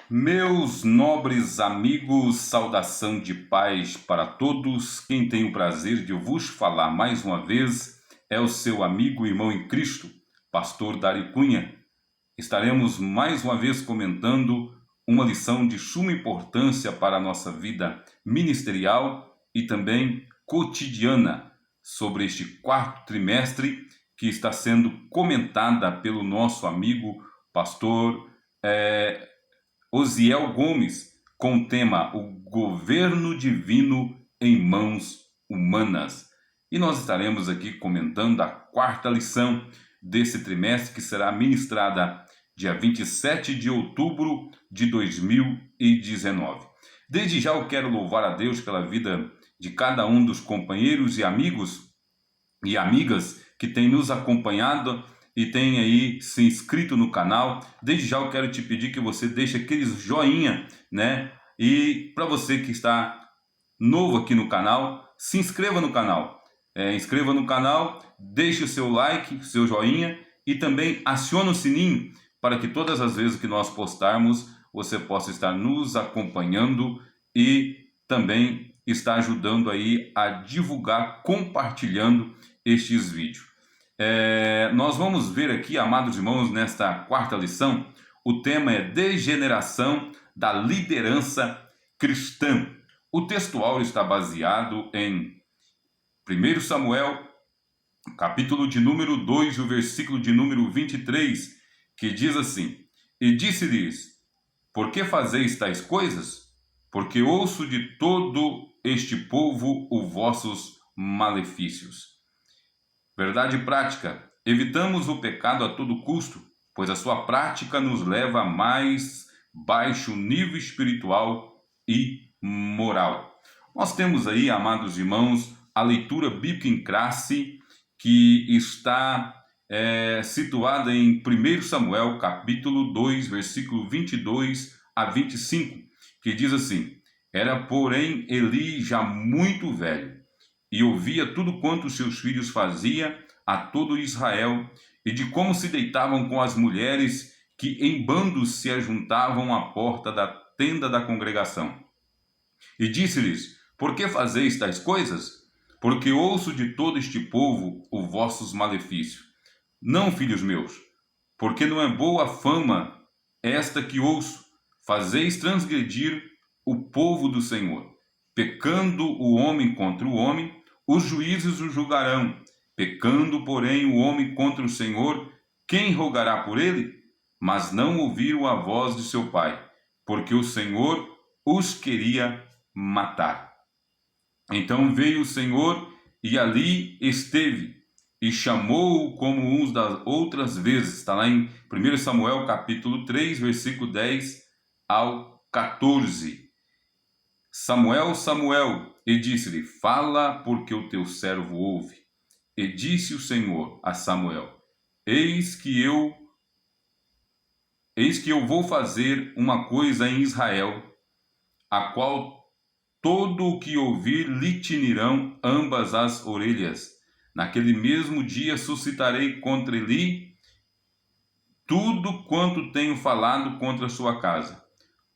Meus nobres amigos, saudação de paz para todos. Quem tem o prazer de vos falar mais uma vez é o seu amigo e irmão em Cristo, Pastor Dari Cunha. Estaremos mais uma vez comentando uma lição de suma importância para a nossa vida ministerial e também cotidiana sobre este quarto trimestre que está sendo comentada pelo nosso amigo Pastor Osiel Gomes, com o tema O Governo Divino em Mãos Humanas. E nós estaremos aqui comentando a quarta lição desse trimestre, que será ministrada dia 27 de outubro de 2019. Desde já eu quero louvar a Deus pela vida de cada um dos companheiros e amigos e amigas que têm nos acompanhado e tem aí se inscrito no canal. Desde já eu quero te pedir que você deixe aquele joinha, né? E para você que está novo aqui no canal, se inscreva no canal. Inscreva no canal, deixe o seu like, seu joinha e também acione o sininho para que todas as vezes que nós postarmos, você possa estar nos acompanhando e também estar ajudando aí a divulgar, compartilhando estes vídeos. Nós vamos ver aqui, amados irmãos, nesta quarta lição, o tema é degeneração da liderança cristã. O texto áureo está baseado em 1 Samuel, capítulo de número 2, o versículo de número 23, que diz assim: E disse-lhes, por que fazeis tais coisas? Porque ouço de todo este povo os vossos malefícios. Verdade prática: evitamos o pecado a todo custo, pois a sua prática nos leva a mais baixo nível espiritual e moral. Nós temos aí, amados irmãos, a leitura bíblica em classe, que está situada em 1 Samuel, capítulo 2, versículo 22 a 25, que diz assim: Era, porém, Eli já muito velho, e ouvia tudo quanto seus filhos faziam a todo Israel, e de como se deitavam com as mulheres que em bandos se ajuntavam à porta da tenda da congregação. E disse-lhes, por que fazeis tais coisas? Porque ouço de todo este povo os vossos malefícios. Não, filhos meus, porque não é boa fama esta que ouço. Fazeis transgredir o povo do Senhor. Pecando o homem contra o homem, os juízes o julgarão. Pecando, porém, o homem contra o Senhor, quem rogará por ele? Mas não ouviram a voz de seu pai, porque o Senhor os queria matar. Então veio o Senhor e ali esteve, e chamou-o como uns das outras vezes. Está lá em 1 Samuel capítulo 3, versículo 10 ao 14. Samuel, Samuel, e disse-lhe, fala, porque o teu servo ouve. E disse o Senhor a Samuel, eis que eu vou fazer uma coisa em Israel, a qual todo o que ouvir lhe tinirão ambas as orelhas. Naquele mesmo dia suscitarei contra ele tudo quanto tenho falado contra a sua casa.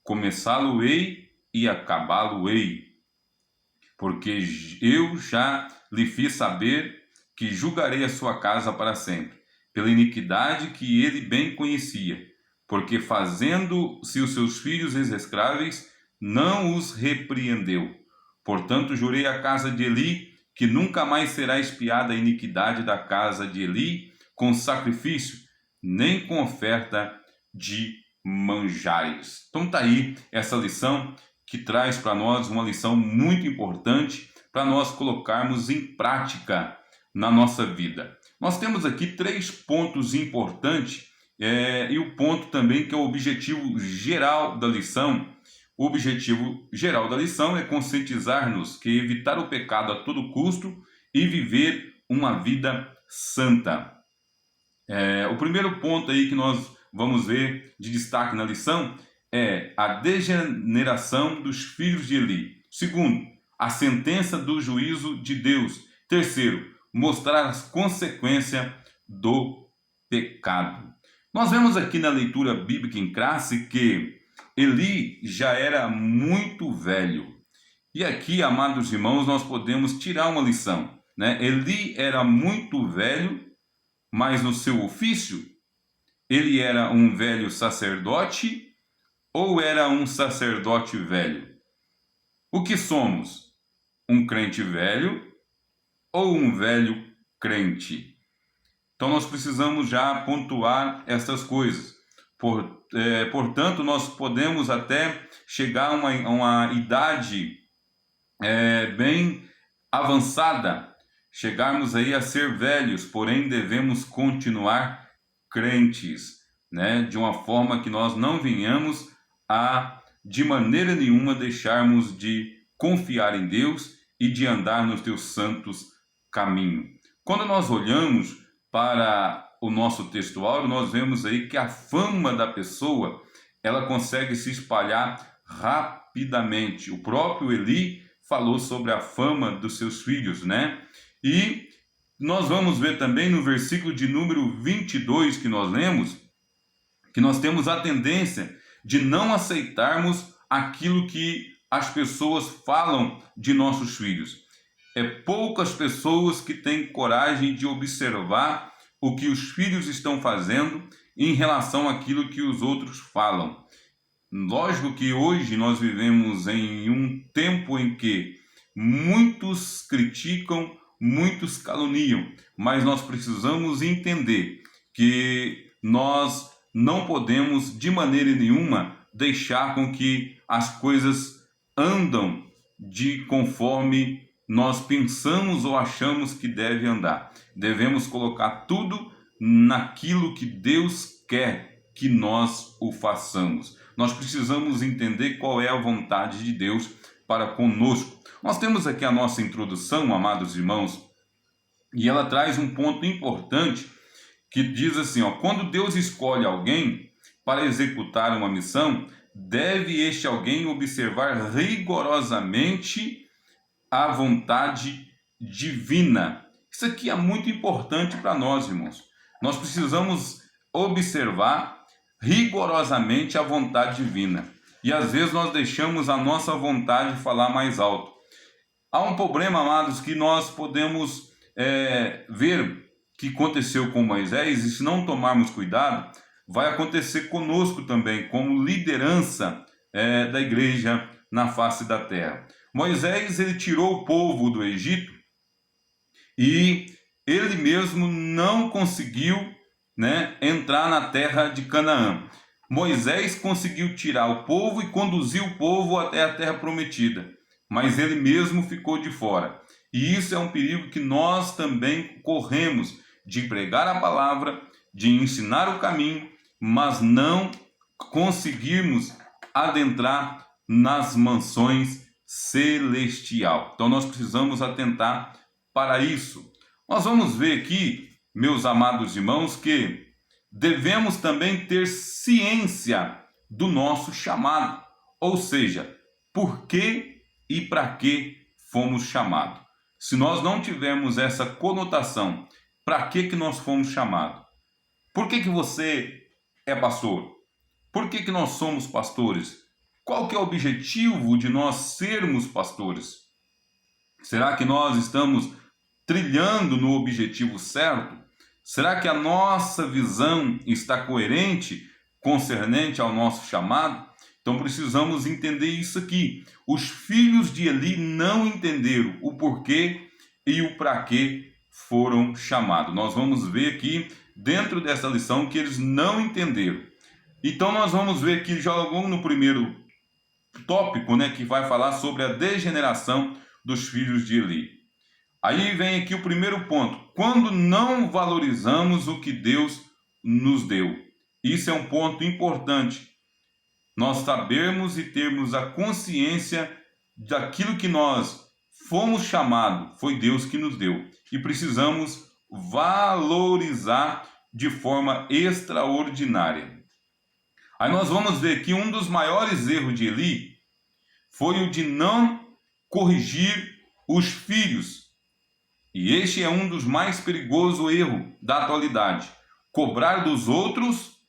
Começá-lo-ei e acabá-lo-ei. Porque eu já lhe fiz saber que julgarei a sua casa para sempre, pela iniquidade que ele bem conhecia, porque fazendo-se os seus filhos execráveis, não os repreendeu. Portanto, jurei à casa de Eli que nunca mais será expiada a iniquidade da casa de Eli com sacrifício, nem com oferta de manjares. Então está aí essa lição que traz para nós uma lição muito importante para nós colocarmos em prática na nossa vida. Nós temos aqui 3 pontos importantes e o ponto também que é o objetivo geral da lição. O objetivo geral da lição é conscientizar-nos que evitar o pecado a todo custo e viver uma vida santa. O primeiro ponto aí que nós vamos ver de destaque na lição é a degeneração dos filhos de Eli. Segundo, a sentença do juízo de Deus. Terceiro, mostrar as consequências do pecado. Nós vemos aqui na leitura bíblica em classe que Eli já era muito velho. E aqui, amados irmãos, nós podemos tirar uma lição, né? Eli era muito velho, mas no seu ofício, ele era um velho sacerdote ou era um sacerdote velho? O que somos? Um crente velho ou um velho crente? Então nós precisamos já pontuar essas coisas. Portanto, nós podemos até chegar a uma idade bem avançada, chegarmos aí a ser velhos, porém devemos continuar crentes, né? De uma forma que nós não venhamos a, de maneira nenhuma, deixarmos de confiar em Deus e de andar nos teus santos caminhos. Quando nós olhamos para o nosso textuário, nós vemos aí que a fama da pessoa, ela consegue se espalhar rapidamente. O próprio Eli falou sobre a fama dos seus filhos, né? E nós vamos ver também no versículo de número 22 que nós lemos, que nós temos a tendência de não aceitarmos aquilo que as pessoas falam de nossos filhos. É poucas pessoas que têm coragem de observar o que os filhos estão fazendo em relação àquilo que os outros falam. Lógico que hoje nós vivemos em um tempo em que muitos criticam, muitos caluniam, mas nós precisamos entender que nós não podemos de maneira nenhuma deixar com que as coisas andam de conforme nós pensamos ou achamos que deve andar. Devemos colocar tudo naquilo que Deus quer que nós o façamos. Nós precisamos entender qual é a vontade de Deus para conosco. Nós temos aqui a nossa introdução, amados irmãos, e ela traz um ponto importante que diz assim, quando Deus escolhe alguém para executar uma missão, deve este alguém observar rigorosamente a vontade divina. Isso aqui é muito importante para nós, irmãos. Nós precisamos observar rigorosamente a vontade divina. E às vezes nós deixamos a nossa vontade falar mais alto. Há um problema, amados, que nós podemos ver que aconteceu com Moisés, e se não tomarmos cuidado, vai acontecer conosco também, como liderança da igreja na face da terra. Moisés, ele tirou o povo do Egito e ele mesmo não conseguiu, né, entrar na terra de Canaã. Moisés conseguiu tirar o povo e conduzir o povo até a terra prometida, mas ele mesmo ficou de fora. E isso é um perigo que nós também corremos, de pregar a palavra, de ensinar o caminho, mas não conseguirmos adentrar nas mansões celestial. Então nós precisamos atentar para isso. Nós vamos ver aqui, meus amados irmãos, que devemos também ter ciência do nosso chamado, ou seja, por que e para que fomos chamados. Se nós não tivermos essa conotação, para que nós fomos chamados? Por que você é pastor? Por que nós somos pastores? Qual que é o objetivo de nós sermos pastores? Será que nós estamos trilhando no objetivo certo? Será que a nossa visão está coerente concernente ao nosso chamado? Então precisamos entender isso aqui. Os filhos de Eli não entenderam o porquê e o para que foram chamados. Nós vamos ver aqui dentro dessa lição que eles não entenderam. Então nós vamos ver aqui já logo no primeiro tópico, né, que vai falar sobre a degeneração dos filhos de Eli. Aí vem aqui o primeiro ponto. Quando não valorizamos o que Deus nos deu. Isso é um ponto importante. Nós sabermos e termos a consciência daquilo que nós fomos chamados, foi Deus que nos deu. E precisamos valorizar de forma extraordinária. Aí nós vamos ver que um dos maiores erros de Eli foi o de não corrigir os filhos. E este é um dos mais perigosos erros da atualidade. Cobrar dos outros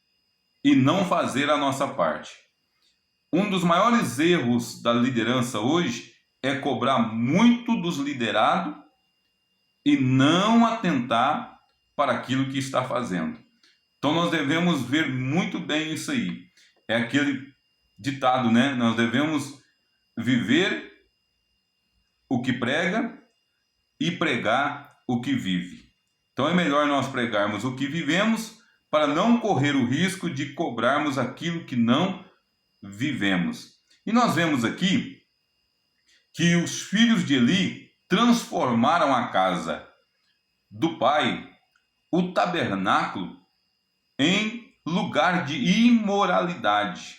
e não fazer a nossa parte. Um dos maiores erros da liderança hoje é cobrar muito dos liderados e não atentar para aquilo que está fazendo. Então nós devemos ver muito bem isso aí. É aquele ditado, né? Nós devemos viver o que prega e pregar o que vive. Então é melhor nós pregarmos o que vivemos para não correr o risco de cobrarmos aquilo que não vivemos. E nós vemos aqui que os filhos de Eli transformaram a casa do pai, o tabernáculo, em lugar de imoralidade.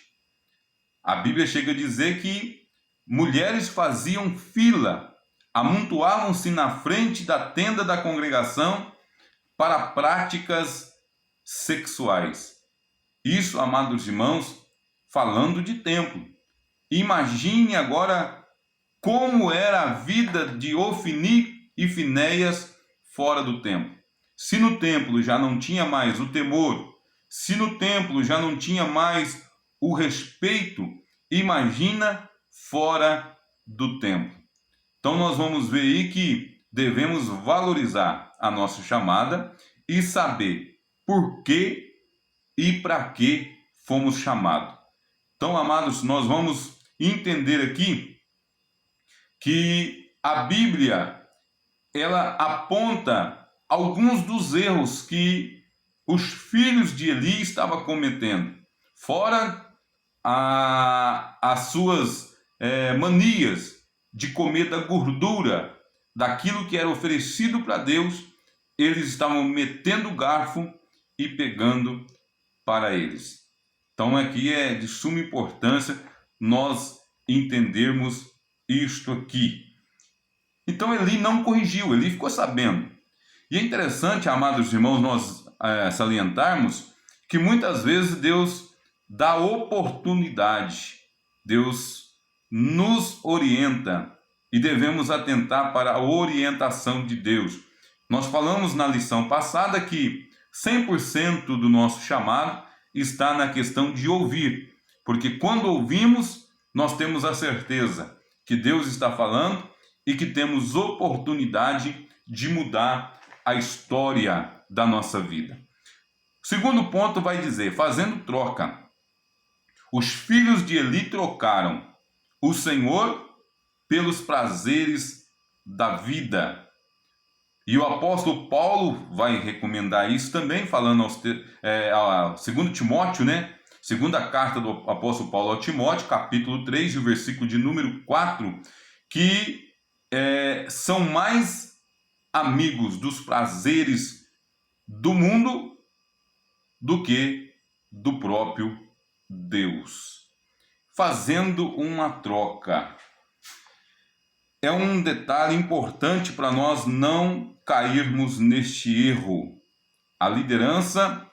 A Bíblia chega a dizer que mulheres faziam fila, amontoavam-se na frente da tenda da congregação para práticas sexuais. Isso, amados irmãos, falando de templo. Imagine agora como era a vida de Ofni e Finéias fora do templo. Se no templo já não tinha mais o temor, se no templo já não tinha mais o respeito, imagina fora do templo. Então nós vamos ver aí que devemos valorizar a nossa chamada e saber por que e para que fomos chamados. Então, amados, nós vamos entender aqui que a Bíblia ela aponta alguns dos erros que os filhos de Eli estavam cometendo, fora as suas manias de comer da gordura daquilo que era oferecido para Deus. Eles estavam metendo o garfo e pegando para eles. Então aqui é de suma importância nós entendermos isto aqui. Então Eli não corrigiu, Eli ficou sabendo. E é interessante, amados irmãos, nós salientarmos que muitas vezes Deus dá oportunidade, Deus nos orienta e devemos atentar para a orientação de Deus. Nós falamos na lição passada que 100% do nosso chamado está na questão de ouvir, porque quando ouvimos, nós temos a certeza que Deus está falando e que temos oportunidade de mudar a história da nossa vida. O segundo ponto vai dizer, fazendo troca. Os filhos de Eli trocaram o Senhor pelos prazeres da vida. E o apóstolo Paulo vai recomendar isso também, falando a 2 Timóteo, né? Segunda carta do apóstolo Paulo ao Timóteo, capítulo 3, e o versículo de número 4, que são mais amigos dos prazeres do mundo do que do próprio Deus. Fazendo uma troca. É um detalhe importante para nós não cairmos neste erro. A liderança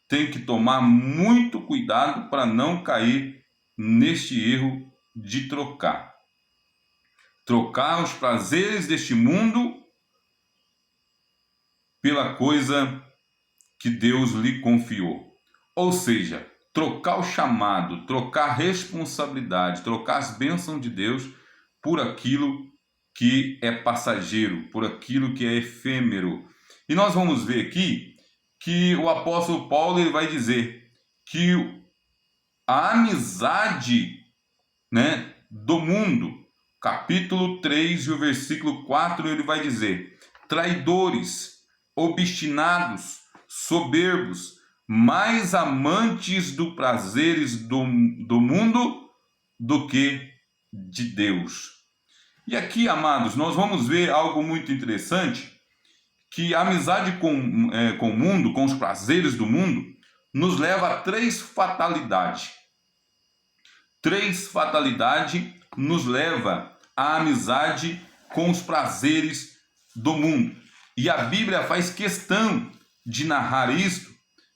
tem que tomar muito cuidado para não cair neste erro de trocar. Trocar os prazeres deste mundo pela coisa que Deus lhe confiou. Ou seja, trocar o chamado, trocar a responsabilidade, trocar as bênçãos de Deus por aquilo que é passageiro, por aquilo que é efêmero. E nós vamos ver aqui que o apóstolo Paulo ele vai dizer que a amizade, né, do mundo, capítulo 3 e o versículo 4, ele vai dizer: traidores, obstinados, soberbos, mais amantes dos prazeres do mundo do que de Deus. E aqui, amados, nós vamos ver algo muito interessante, que a amizade com o mundo, com os prazeres do mundo, nos leva a três fatalidades. Três fatalidades nos leva à amizade com os prazeres do mundo. E a Bíblia faz questão de narrar isto,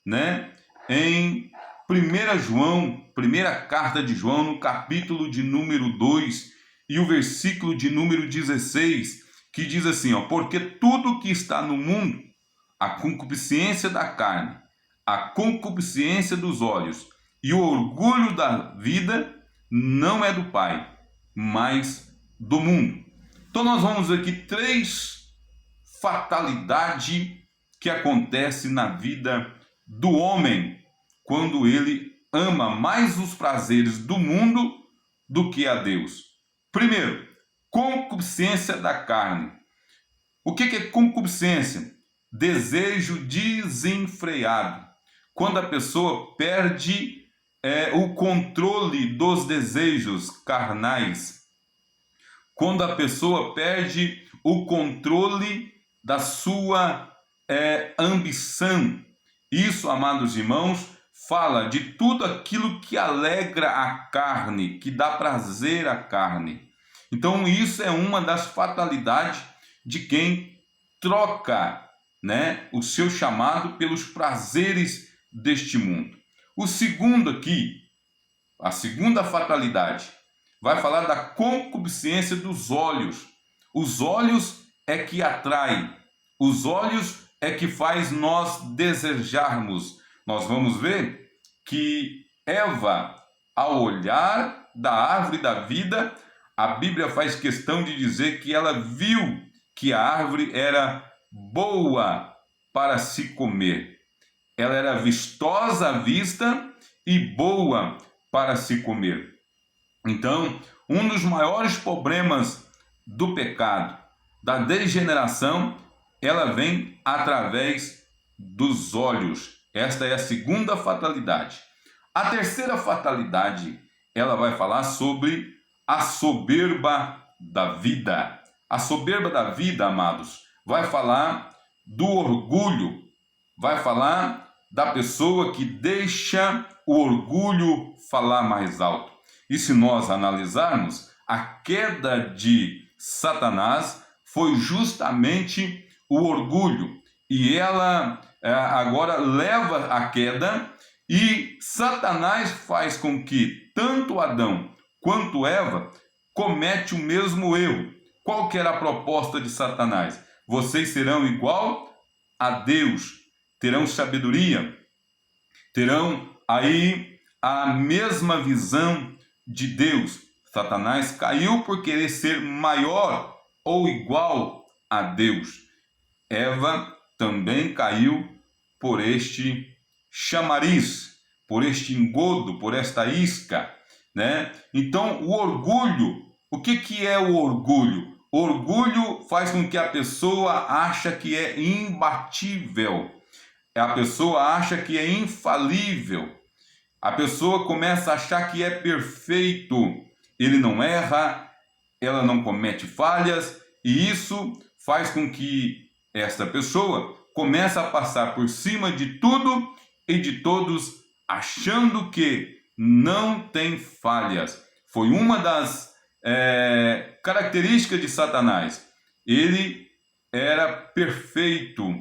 né, em 1 João, primeira carta de João, no capítulo de número 2 e o versículo de número 16, que diz assim, porque tudo que está no mundo, a concupiscência da carne, a concupiscência dos olhos e o orgulho da vida, não é do Pai, mas do mundo. Então nós vamos ver aqui 3 fatalidades que acontecem na vida do homem quando ele ama mais os prazeres do mundo do que a Deus. Primeiro, concupiscência da carne. O que é concupiscência? Desejo desenfreado. Quando a pessoa perde o controle dos desejos carnais. Quando a pessoa perde o controle da sua ambição. Isso, amados irmãos, fala de tudo aquilo que alegra a carne, que dá prazer à carne. Então, isso é uma das fatalidades de quem troca, o seu chamado pelos prazeres deste mundo. O segundo aqui, a segunda fatalidade, vai falar da concupiscência dos olhos. Os olhos é que atrai, os olhos é que faz nós desejarmos. Nós vamos ver que Eva, ao olhar da árvore da vida, a Bíblia faz questão de dizer que ela viu que a árvore era boa para se comer. Ela era vistosa à vista e boa para se comer. Então, um dos maiores problemas do pecado, da degeneração, ela vem através dos olhos. Esta é a segunda fatalidade. A terceira fatalidade, ela vai falar sobre a soberba da vida. A soberba da vida, amados, vai falar do orgulho, vai falar da pessoa que deixa o orgulho falar mais alto. E se nós analisarmos, a queda de Satanás foi justamente o orgulho. E ela agora leva a queda, e Satanás faz com que tanto Adão quanto Eva comete o mesmo erro. Qual que era a proposta de Satanás? Vocês serão igual a Deus, terão sabedoria, terão aí a mesma visão de Deus. Satanás caiu por querer ser maior ou igual a Deus. Eva também caiu por este chamariz, por este engodo, por esta isca, Então, o orgulho, o que é o orgulho? O orgulho faz com que a pessoa ache que é imbatível, a pessoa acha que é infalível, a pessoa começa a achar que é perfeito, ele não erra, ela não comete falhas, e isso faz com que esta pessoa comece a passar por cima de tudo e de todos, achando que não tem falhas. Foi uma das características de Satanás. Ele era perfeito,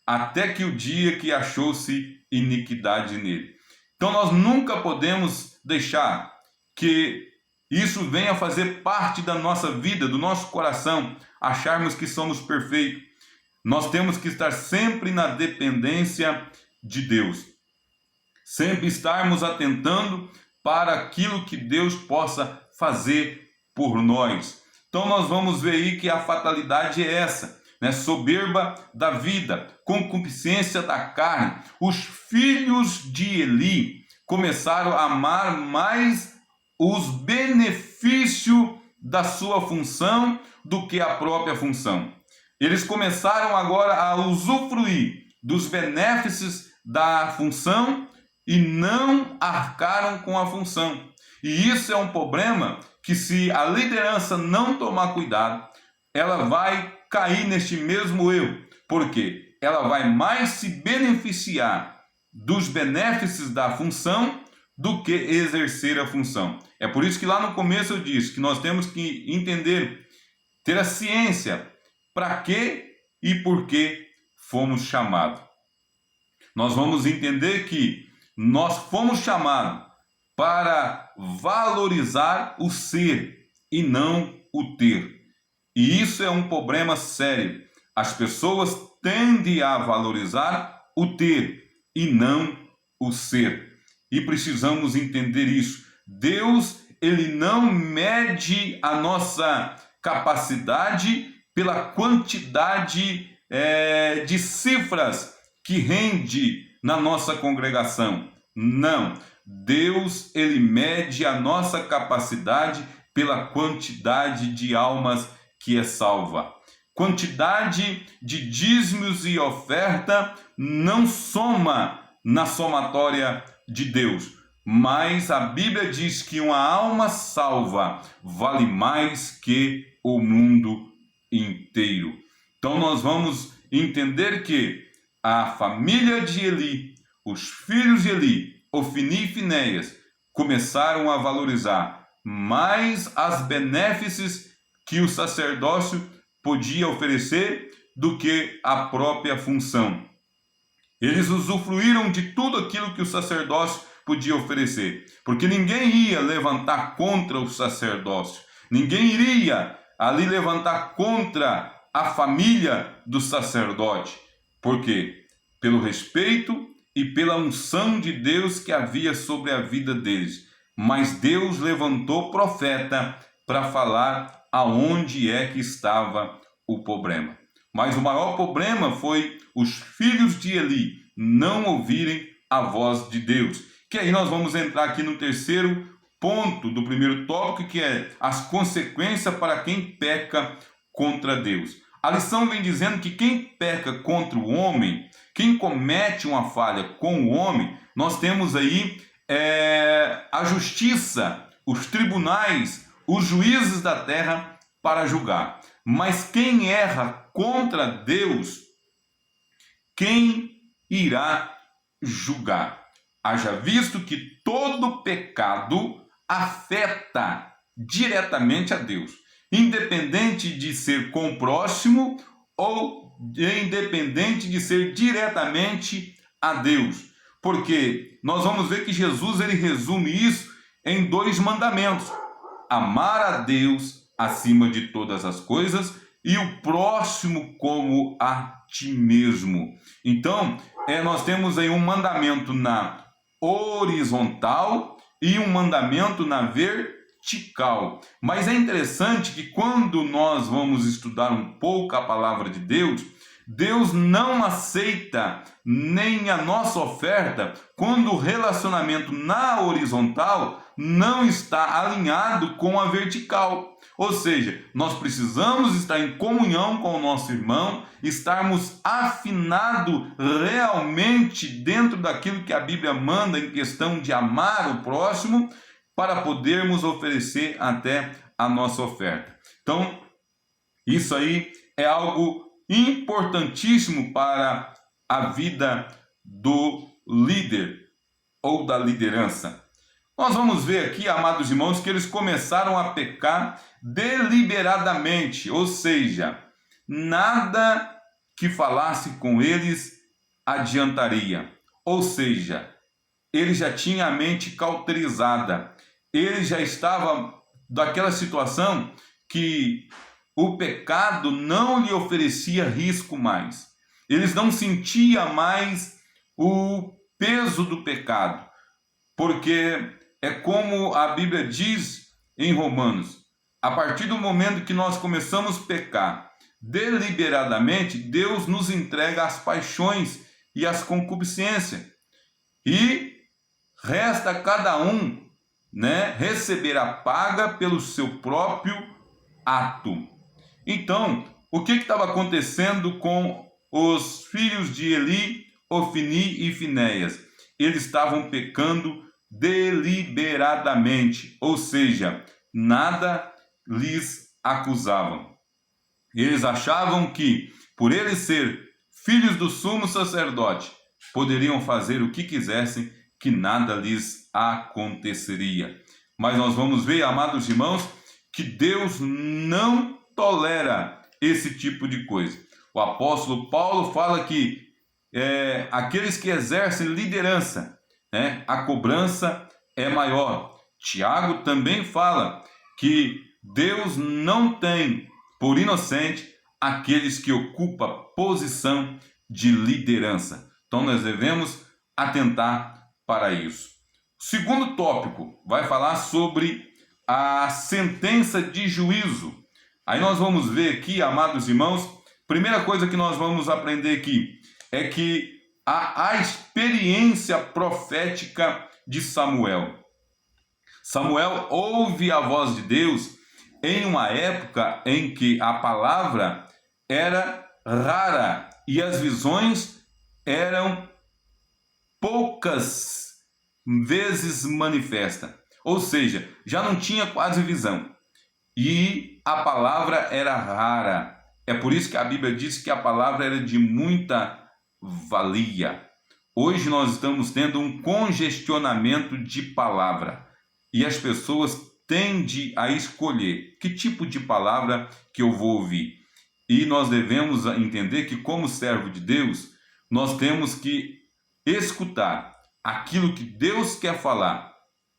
até que o dia que achou-se iniquidade nele. Então nós nunca podemos deixar que isso venha fazer parte da nossa vida, do nosso coração, acharmos que somos perfeitos. Nós temos que estar sempre na dependência de Deus. Sempre estarmos atentando para aquilo que Deus possa fazer por nós. Então nós vamos ver aí que a fatalidade é essa, soberba da vida, concupiscência da carne. Os filhos de Eli começaram a amar mais os benefícios da sua função do que a própria função. Eles começaram agora a usufruir dos benefícios da função e não arcaram com a função. E isso é um problema que, se a liderança não tomar cuidado, ela vai cair neste mesmo erro, porque ela vai mais se beneficiar dos benefícios da função do que exercer a função. É por isso que lá no começo eu disse que nós temos que entender, ter a ciência para que e por que fomos chamados. Nós vamos entender que nós fomos chamados para valorizar o ser e não o ter. E isso é um problema sério. As pessoas tendem a valorizar o ter e não o ser. E precisamos entender isso. Deus, ele não mede a nossa capacidade pela quantidade de cifras que rende na nossa congregação. Não. Deus, ele mede a nossa capacidade pela quantidade de almas que é salva. Quantidade de dízimos e oferta não soma na somatória de Deus, mas a Bíblia diz que uma alma salva vale mais que o mundo inteiro. Então nós vamos entender que a família de Eli, os filhos de Eli, Ofni e Finéias, começaram a valorizar mais as benéfices que o sacerdócio podia oferecer do que a própria função. Eles usufruíram de tudo aquilo que o sacerdócio podia oferecer, porque ninguém ia levantar contra o sacerdócio, ninguém iria ali levantar contra a família do sacerdote. Por quê? Pelo respeito e pela unção de Deus que havia sobre a vida deles. Mas Deus levantou profeta para falar aonde é que estava o problema. Mas o maior problema foi os filhos de Eli não ouvirem a voz de Deus. Que aí nós vamos entrar aqui no terceiro ponto do primeiro tópico, que é as consequências para quem peca contra Deus. A lição vem dizendo que quem peca contra o homem, quem comete uma falha com o homem, nós temos aí a justiça, os tribunais, os juízes da terra para julgar. Mas quem erra contra Deus, quem irá julgar? Haja visto que todo pecado afeta diretamente a Deus, independente de ser com o próximo ou independente de ser diretamente a Deus. Porque nós vamos ver que Jesus ele resume isso em 2 mandamentos: amar a Deus acima de todas as coisas e o próximo como a ti mesmo. Então, nós temos aí um mandamento na horizontal e um mandamento na vertical. Mas é interessante que quando nós vamos estudar um pouco a palavra de Deus, Deus não aceita nem a nossa oferta quando o relacionamento na horizontal não está alinhado com a vertical. Ou seja, nós precisamos estar em comunhão com o nosso irmão, estarmos afinados realmente dentro daquilo que a Bíblia manda em questão de amar o próximo, para podermos oferecer até a nossa oferta. Então, isso aí é algo importantíssimo para a vida do líder ou da liderança. Nós vamos ver aqui, amados irmãos, que eles começaram a pecar deliberadamente, ou seja, nada que falasse com eles adiantaria. Ou seja, ele já tinha a mente cauterizada, ele já estava daquela situação que o pecado não lhe oferecia risco mais. Eles não sentiam mais o peso do pecado, porque é como a Bíblia diz em Romanos: a partir do momento que nós começamos a pecar deliberadamente, Deus nos entrega as paixões e as concupiscências. E resta a cada um, receber a paga pelo seu próprio ato. Então, o que estava acontecendo com os filhos de Eli, Ofni e Finéias? Eles estavam pecando deliberadamente, ou seja, nada lhes acusavam. Eles achavam que, por eles ser filhos do sumo sacerdote, poderiam fazer o que quisessem, que nada lhes aconteceria. Mas nós vamos ver, amados irmãos, que Deus não tolera esse tipo de coisa. O apóstolo Paulo fala que aqueles que exercem liderança, a cobrança é maior. Tiago também fala que Deus não tem por inocente aqueles que ocupam posição de liderança. Então nós devemos atentar para isso. O segundo tópico vai falar sobre a sentença de juízo. Aí nós vamos ver aqui, amados irmãos, primeira coisa que nós vamos aprender aqui é que a experiência profética de Samuel. Samuel ouve a voz de Deus em uma época em que a palavra era rara e as visões eram poucas vezes manifestas. Ou seja, já não tinha quase visão. E a palavra era rara. É por isso que a Bíblia diz que a palavra era de muita valia. Hoje nós estamos tendo um congestionamento de palavra. E as pessoas tendem a escolher que tipo de palavra que eu vou ouvir. E nós devemos entender que, como servo de Deus, nós temos que escutar aquilo que Deus quer falar.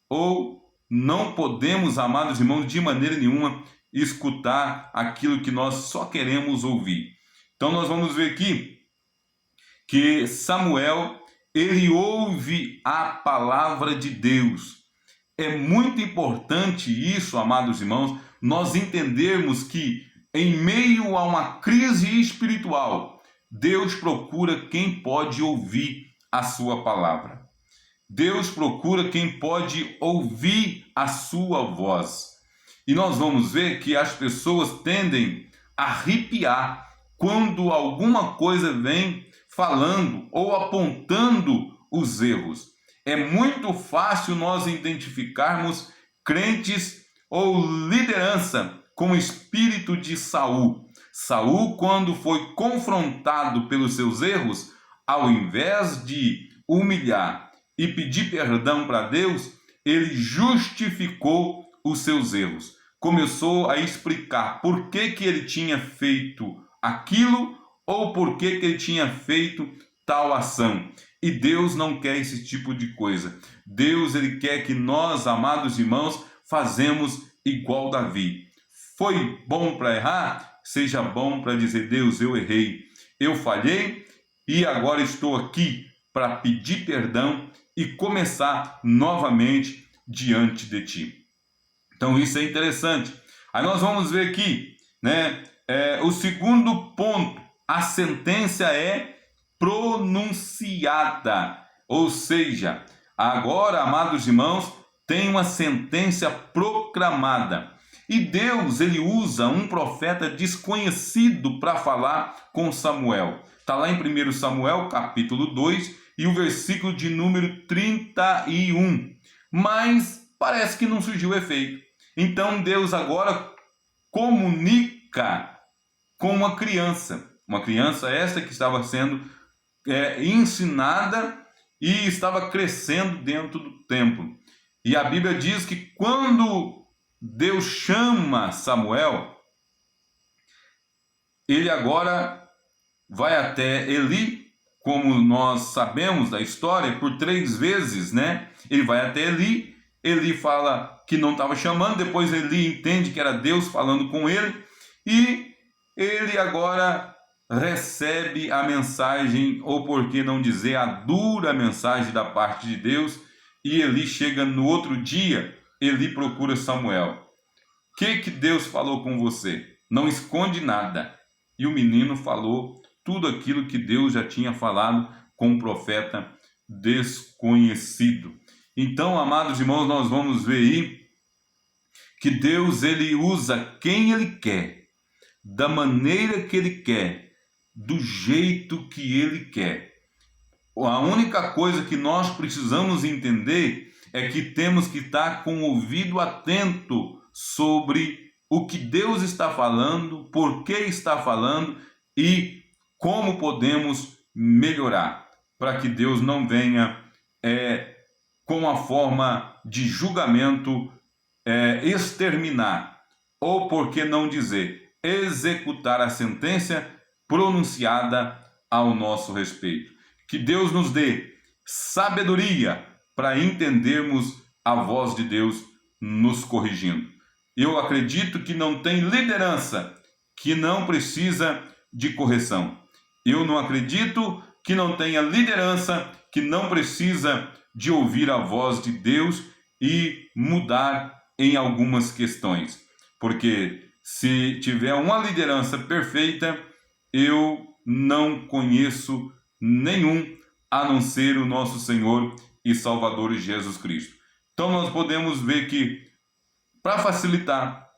Ou não podemos, amados irmãos, de maneira nenhuma, escutar aquilo que nós só queremos ouvir. Então nós vamos ver aqui que Samuel, ele ouve a palavra de Deus. É muito importante isso, amados irmãos, nós entendermos que em meio a uma crise espiritual, Deus procura quem pode ouvir a sua palavra. Deus procura quem pode ouvir a sua voz. E nós vamos ver que as pessoas tendem a arrepiar quando alguma coisa vem falando ou apontando os erros. É muito fácil nós identificarmos crentes ou liderança com o espírito de Saul. Saul, quando foi confrontado pelos seus erros, ao invés de humilhar e pedir perdão para Deus, ele justificou os seus erros. Começou a explicar por que ele tinha feito aquilo ou por que ele tinha feito tal ação. E Deus não quer esse tipo de coisa. Deus, ele quer que nós, amados irmãos, fazemos igual Davi. Foi bom para errar? Seja bom para dizer: Deus, eu errei, eu falhei e agora estou aqui para pedir perdão e começar novamente diante de ti. Então isso é interessante. Aí nós vamos ver aqui, né? O segundo ponto, a sentença é pronunciada. Ou seja, agora, amados irmãos, tem uma sentença proclamada. E Deus, ele usa um profeta desconhecido para falar com Samuel. Está lá em 1 Samuel, capítulo 2, e o versículo de número 31. Mas parece que não surgiu efeito. Então Deus agora comunica com uma criança essa que estava sendo ensinada e estava crescendo dentro do templo. E a Bíblia diz que quando Deus chama Samuel, ele agora vai até Eli, como nós sabemos da história, por 3 vezes, né? Ele vai até Eli, Eli fala que não estava chamando, depois Eli entende que era Deus falando com ele, e ele agora recebe a mensagem, ou por que não dizer a dura mensagem da parte de Deus, e Eli chega no outro dia, Eli procura Samuel. O que Deus falou com você? Não esconde nada. E o menino falou tudo aquilo que Deus já tinha falado com um profeta desconhecido. Então, amados irmãos, nós vamos ver aí que Deus, ele usa quem ele quer, da maneira que ele quer, do jeito que ele quer. A única coisa que nós precisamos entender é que temos que estar com o ouvido atento sobre o que Deus está falando, por que está falando e como podemos melhorar, para que Deus não venha com a forma de julgamento exterminar, ou por que não dizer, executar a sentença pronunciada ao nosso respeito. Que Deus nos dê sabedoria para entendermos a voz de Deus nos corrigindo. Eu acredito que não tem liderança que não precisa de correção. Eu não acredito que não tenha liderança que não precisa de ouvir a voz de Deus e mudar em algumas questões, porque se tiver uma liderança perfeita, eu não conheço nenhum a não ser o nosso Senhor e Salvador Jesus Cristo. Então nós podemos ver que, para facilitar,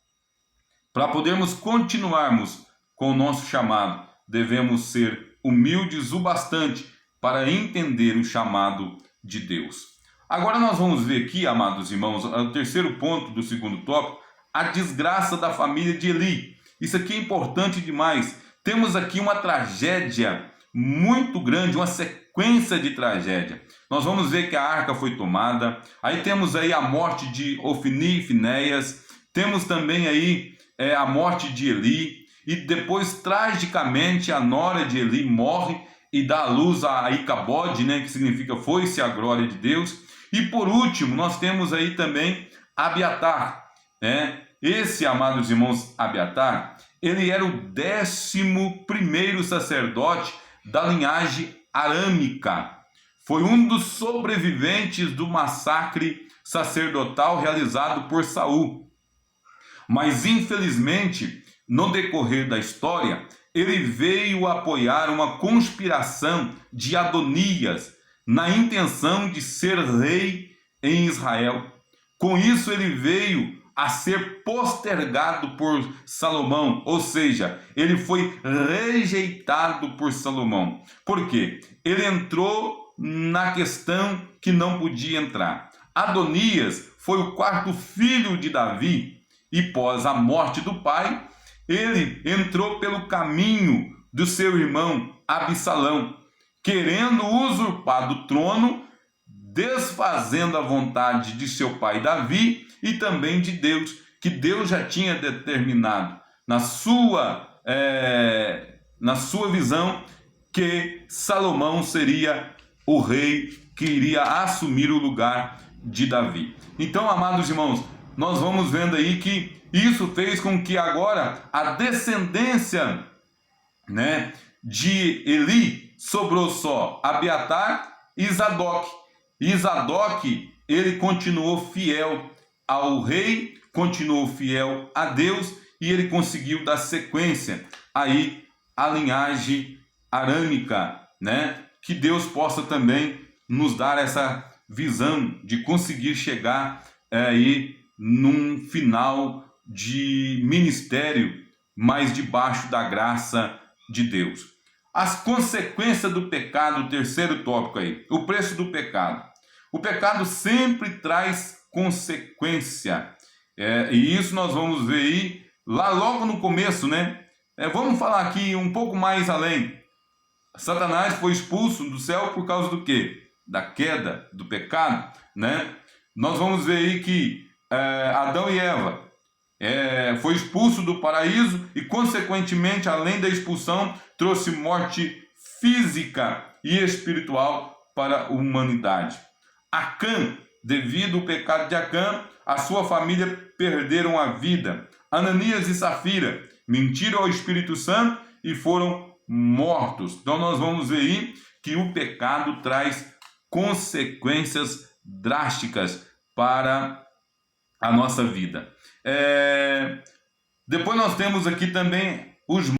para podermos continuarmos com o nosso chamado, devemos ser humildes o bastante para entender o chamado de Deus. Agora nós vamos ver aqui, amados irmãos, o terceiro ponto do segundo tópico, a desgraça da família de Eli. Isso aqui é importante demais. Temos aqui uma tragédia muito grande, uma sequência de tragédia. Nós vamos ver que a arca foi tomada, aí temos aí a morte de Ofni e Finéias, temos também aí a morte de Eli, e depois, tragicamente, a nora de Eli morre e dá à luz a Icabode, que significa foi-se a glória de Deus. E por último, nós temos aí também Abiatar. Esse, amados irmãos, Abiatar, ele era o 11º sacerdote da linhagem arâmica. Foi um dos sobreviventes do massacre sacerdotal realizado por Saul. Mas, infelizmente, no decorrer da história, ele veio apoiar uma conspiração de Adonias na intenção de ser rei em Israel. Com isso, ele veio a ser postergado por Salomão, ou seja, ele foi rejeitado por Salomão. Por quê? Ele entrou na questão que não podia entrar. Adonias foi o 4º filho de Davi e, pós a morte do pai, ele entrou pelo caminho do seu irmão Absalão, querendo usurpar do trono, desfazendo a vontade de seu pai Davi e também de Deus, que Deus já tinha determinado na sua visão que Salomão seria o rei que iria assumir o lugar de Davi. Então, amados irmãos, nós vamos vendo aí que isso fez com que agora a descendência, de Eli sobrou só Abiatar e Zadok. E Zadok, ele continuou fiel ao rei, continuou fiel a Deus, e ele conseguiu dar sequência aí à linhagem arâmica, Que Deus possa também nos dar essa visão de conseguir chegar aí num final de ministério, mas debaixo da graça de Deus. As consequências do pecado, o terceiro tópico aí, o preço do pecado. O pecado sempre traz consequência, e isso nós vamos ver aí, lá logo no começo, vamos falar aqui um pouco mais além. Satanás foi expulso do céu por causa do quê? Da queda, do pecado, Nós vamos ver aí que Adão e Eva foi expulso do paraíso e, consequentemente, além da expulsão, trouxe morte física e espiritual para a humanidade. Acã, devido ao pecado de Acã, a sua família perderam a vida. Ananias e Safira mentiram ao Espírito Santo e foram mortos. Então nós vamos ver aí que o pecado traz consequências drásticas para a nossa vida. Depois nós temos aqui também os